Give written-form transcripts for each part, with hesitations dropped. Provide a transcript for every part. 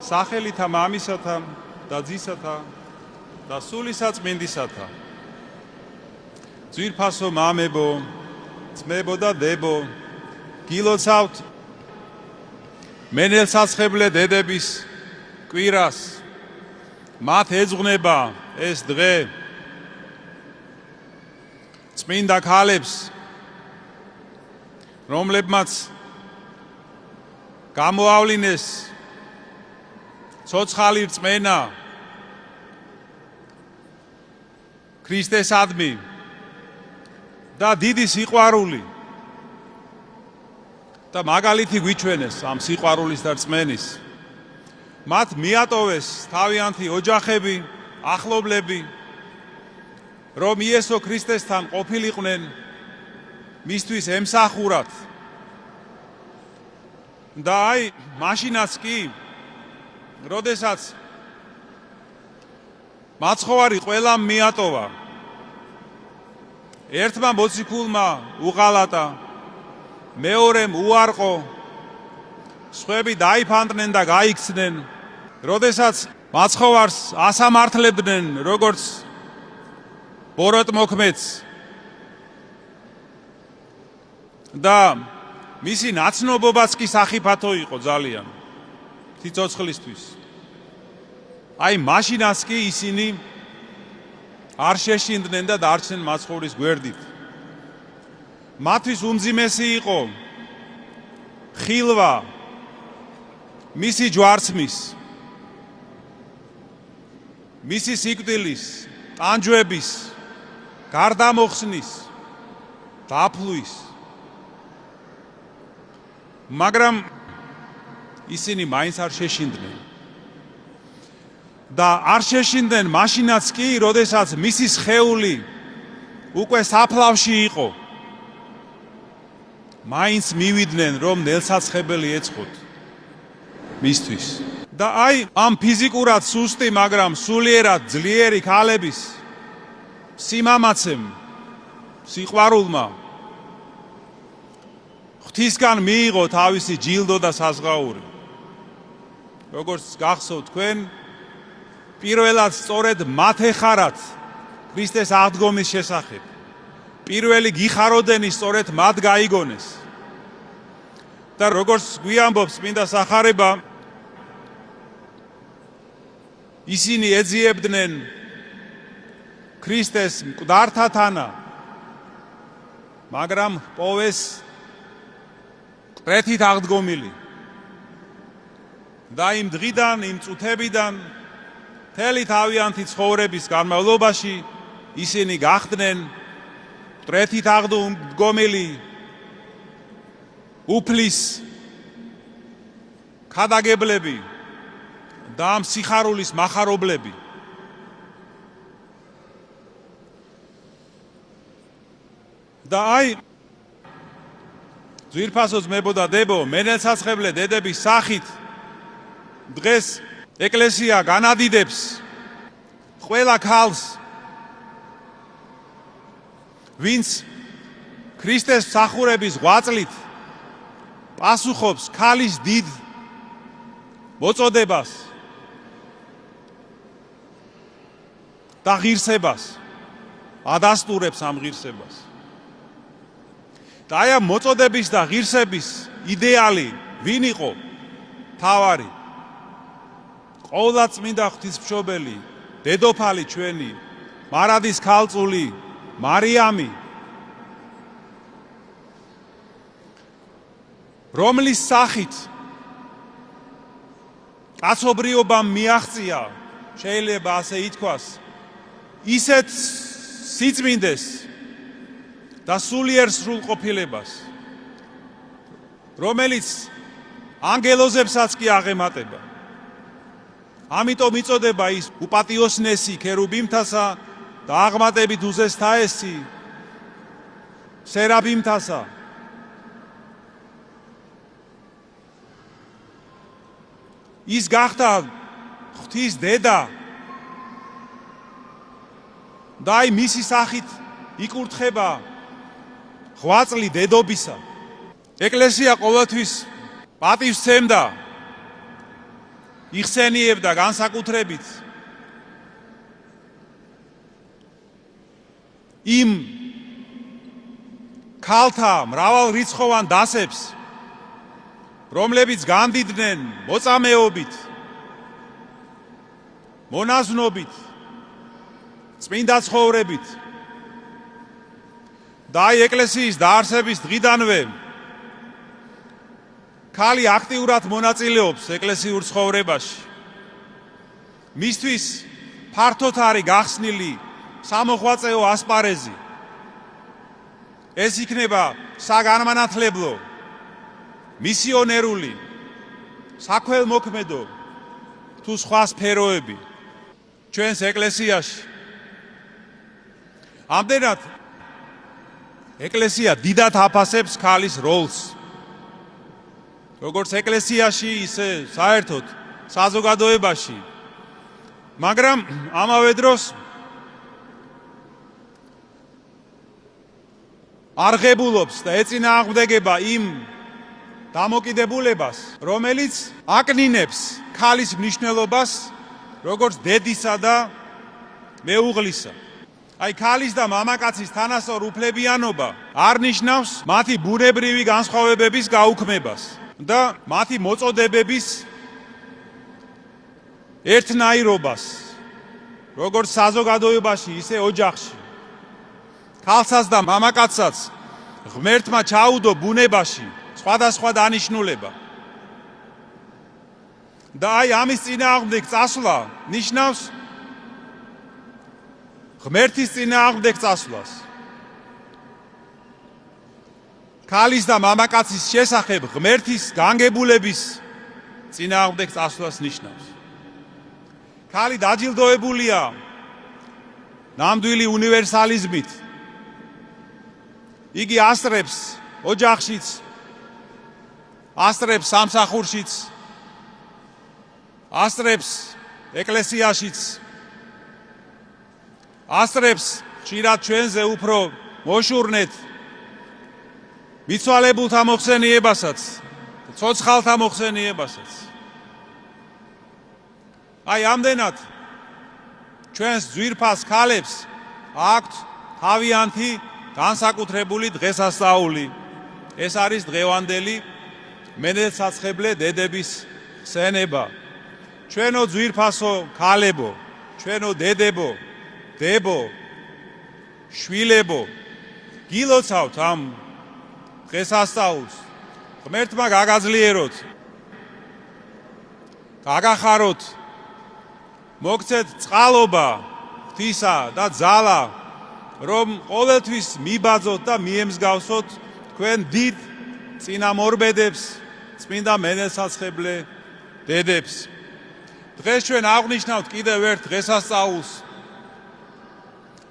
სახელითა მამისათა და ძისათა და სულისაწმინდისათა. ძვირფასო მამებო, ძმებო და დებო, გილოცავთ მენელსაცხებლე დედების კვირას. მათ ეძღვნება ეს დღე წმინდა ქალებს, რომლებმაც გამოავლინეს ცოცხალი რწმენა ქრისტესადმი და დიდი სიყვარული და მაგალითი გვიჩვენეს ამ სიყვარულის და რწმენის. მათ მიატოვეს თავიანთი ოჯახები, ახლობლები, რომ იესო ქრისტესთან ყოფილიყვნენ, მისთვის ემსახურათ. და აი, მაშინაც კი, როდესაც მაცხოვარი ყველამ მიატოვა, ერთმა მოციქულმა უღალატა, მეორემ უარყო, სხვები დაიფანტნენ და გაიქცნენ. როდესაც მაცხოვარს ასამართლებდნენ როგორც ბოროტმოქმედს და მისი ნაცნობობაც კი სახიფათო იყო ძალიან სიცოცხლისთვის. აი მაშინაც კი ისინი არ შეშინდნენ და დარჩნენ მაცხოვრის გვერდით. მათთვის უმძიმესი იყო ხილვა მისი ჯვარცმის, მისი სიკვდილის, ტანჯვების, გარდამოხსნის, დაფლვის. მაგრამ ისინი მაინც არ შეშინდნენ. და არ შეშინდნენ მაშინაც კი, როდესაც მისი სხეული უკვე საფლავში იყო. მაინც მივიდნენ, რომ ნელსაცხებელი ეწყოთ მისთვის. და აი ამ ფიზიკურად სუსტი, მაგრამ სულიერად ძლიერი ქალების სიმამაცემ, სიყვარულმა ღვთისგან მიიღო თავისი ჯილდო და საზღაური. როგორც გახსოვთ თქვენ, პირველად სწორედ მათ ეხარათ ქრისტეს აღდგომის შესახებ. პირველი გიხაროდენი სწორედ მათ გაიგონეს. და როგორც გვიამბობს წმინდა სახარება, ისინი ეძიებდნენ ქრისტეს მკვდართა თანა, მაგრამ პოვეს მკვეთრით აღდგომილი. და იმ დღიდან, იმ წუთებიდან მთელი თავიანთი ცხოვრების განმავლობაში ისინი გახდნენ მკვეთრით აღდგომილი, უფლის ქადაგებლები და ამ სიხარულის მახარებლები. და აი ძვირფასო ძმებო და დებო, მენელსაცხებლე დედების სახით დღეს ეკლესია განადიდებს ყველა ქალს, ვინც ქრისტეს მსახურების ღვაწლით პასუხობს ქალის დიდ მოწოდებას და ღირსებას, ადასტურებს ამ ღირსებას. და აი ამ მოწოდების და ღირსების იდეალი ვინ იყო? თავარი ყოვლადწმინდა ღვთისმშობელი, დედოფალი ჩვენი, მარადის ქალწული მარიამი, რომლის სახით კაცობრიობამ მიაღწია, შეიძლება ასე ითქვას, ისეთ სიწმინდეს და სულიერ სრულყოფილებას, რომელიც ანგელოზებსაც კი აღემატება. ამიტომ იწოდება ის უპატიოსნესი ქერუბიმთასა და აღმატებით უზესთაესი სერაბიმთასა. ის გახდა ღვთის დედა და აი მისი სახით იკურთხება ღვაწლი დედობისა. ეკლესია ყოველთვის პატივს სცემდა იხსენიებდა განსაკუთრებით იმ ქალთა მრავალრიცხოვან დასებს, რომლებიც განდიდნენ მოწამეობით, მონაზვნობით, წმინდა ცხოვრებით და აი ეკლესიის დაარსების დღიდანვე ქალი აქტიურად მონაწილეობს ეკლესიურ ცხოვრებაში. მისთვის ფართოდ არის გახსნილი სამოღვაწეო ასპარეზი. ეს იქნება საგანმანათლებლო, მისიონერული, საქველმოქმედო თუ სხვა სფეროები ჩვენს ეკლესიაში. ამდენად ეკლესია დიდად აფასებს ქალის როლს. როგორც ეკლესიაში, ისე საერთოდ საზოგადოებაში. მაგრამ ამავე დროს არღებულობს და ეწინააღმდეგება იმ დამოკიდებულებას, რომელიც აკნინებს ქალის მნიშვნელობას როგორც დედისა და მეუღლისა. აი ქალის და მამაკაცის თანასწორ უფლებიანობა არ ნიშნავს მათი ბუნებრივი განსხვავებების გაუქმებას და მათი მოწოდებების ერთნაირობას, როგორც საზოგადოებაში, ისე ოჯახში. ქალსაც და მამაკაცსაც ღმერთმა ჩაუდო ბუნებაში სხვადასხვა დანიშნულება. და აი ამის წინააღმდეგ წასვლა ნიშნავს ღმერთის წინააღმდეგ წასვლას. ქალის და მამაკაცის შესახებ ღმერთის განგებულების წინააღმდეგ წასვლას ნიშნავს. ქალი დაჯილდოებულია ნამდვილი უნივერსალიზმით. იგი ასწრებს ოჯახშიც, ასწრებს სამსახურშიც, ასწრებს ეკლესიაშიც, ასწრებს ხშირად ჩვენზე უფრო მოშურნეთ მიცვალებულთა მოხსენიებასაც, ცოცხალთა მოხსენიებასაც. აი ამდენად ჩვენს ძვირფას ქალებს აქვთ თავიანთი განსაკუთრებული დღესასწაული. ეს არის დღევანდელი მენელსაცხებლე დედების ხსენება. ჩვენო ძვირფასო ქალებო, ჩვენო დედებო, დებო, შვილებო, გილოცავთ ამ დღესასწაულს. ღმერთმა გაგაძლიეროთ, გაგახაროთ, მოგცეთ წყალობა, ღვთისა და ძალა, რომ ყოველთვის მიბაძოთ და მიემსგავსოთ თქვენ დიდ წინამორბედებს, წმინდა მენელსაცხებლე დედებს. დღეს ჩვენ აღვნიშნავთ კიდევ ერთ დღესასწაულს,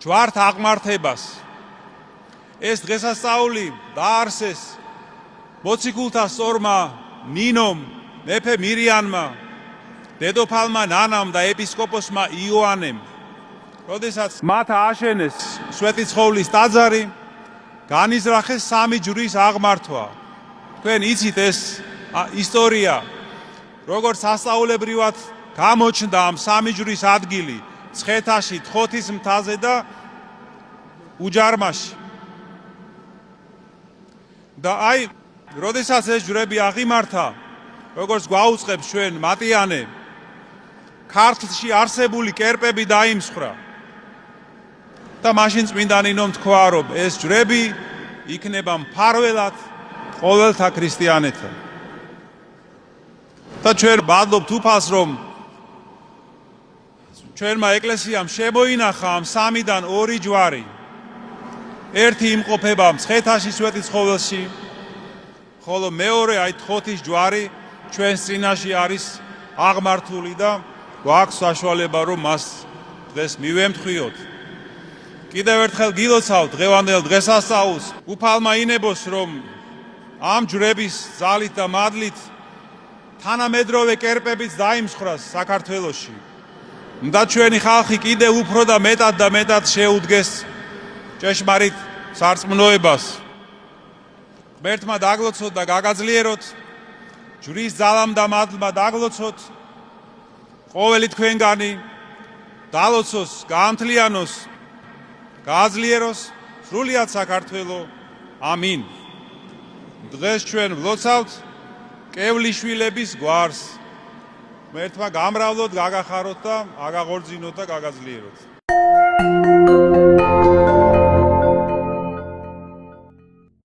ჯვართ აღმართებას. ეს დღესასწაული დაარსეს მოციქულთა სწორმა ნინომ, მეფე მირიანმა, დედოფალმა ნანამ და ეპისკოპოსმა იოანემ. როდესაც მათ ააშენეს სვეტიცხოვლის ტაძარი, განიზრახეს სამი ჯვრის აღმართვა. თქვენ იცით ეს ისტორია, როგორც სასწაულებრივად გამოჩნდა ამ სამი ჯვრის ადგილი ცხეთაში, თხოთის მთაზე და უჯარმაში. და აი, როდესაც ეს ჯვრები აღიმართა, როგორც გვაუწყებს ჩვენ მატიანე, ქართლში არსებული კერპები დაიმსხვრა. და მაშინ წმინდა ნინომ თქვა, რომ ეს ჯვრები იქნება მფარველად ყოველთა ქრისტიანებთან. და ჩვენ ვადლობთ უფალს, რომ ჩვენმა ეკლესიამ შემოინახა ამ სამიდან ორი ჯვარი. ერთი იმყოფება მცხეთაში სვეტიცხოველში, ხოლო მეორე აი თხოთის ჯვარი ჩვენს წინაშე არის აღმართული და გვაქვს საშუალება, რომ მას დღეს მივემთხვიოთ. კიდევ ერთხელ გილოცავთ დღევანდელ დღესასწაულს, უფალმა ინებოს, რომ ამ ჯვრების ძალით და მადლით თანამედროვე კერპებიც დაიმსხვრას საქართველოში. და ჩვენი ხალხი კიდევ უფრო და მეტად შეუდგეს ჭეშმარიტ სარწმუნოებას. ღმერთმა დაგლოცოთ და გაგაძლიეროთ, ჯვრის ძალამ და მადლმა დაგლოცოთ ყოველი თქვენგანი დალოცოს, გაამთლიანოს, გააძლიეროს სრულიად საქართველო. ამინ. დღეს ჩვენ ვლოცავთ კევლიშვილების გვარს. ღმერთმა გამრავლოთ, გაგახაროთ და აგაღორძინოთ და გაგაძლიეროთ.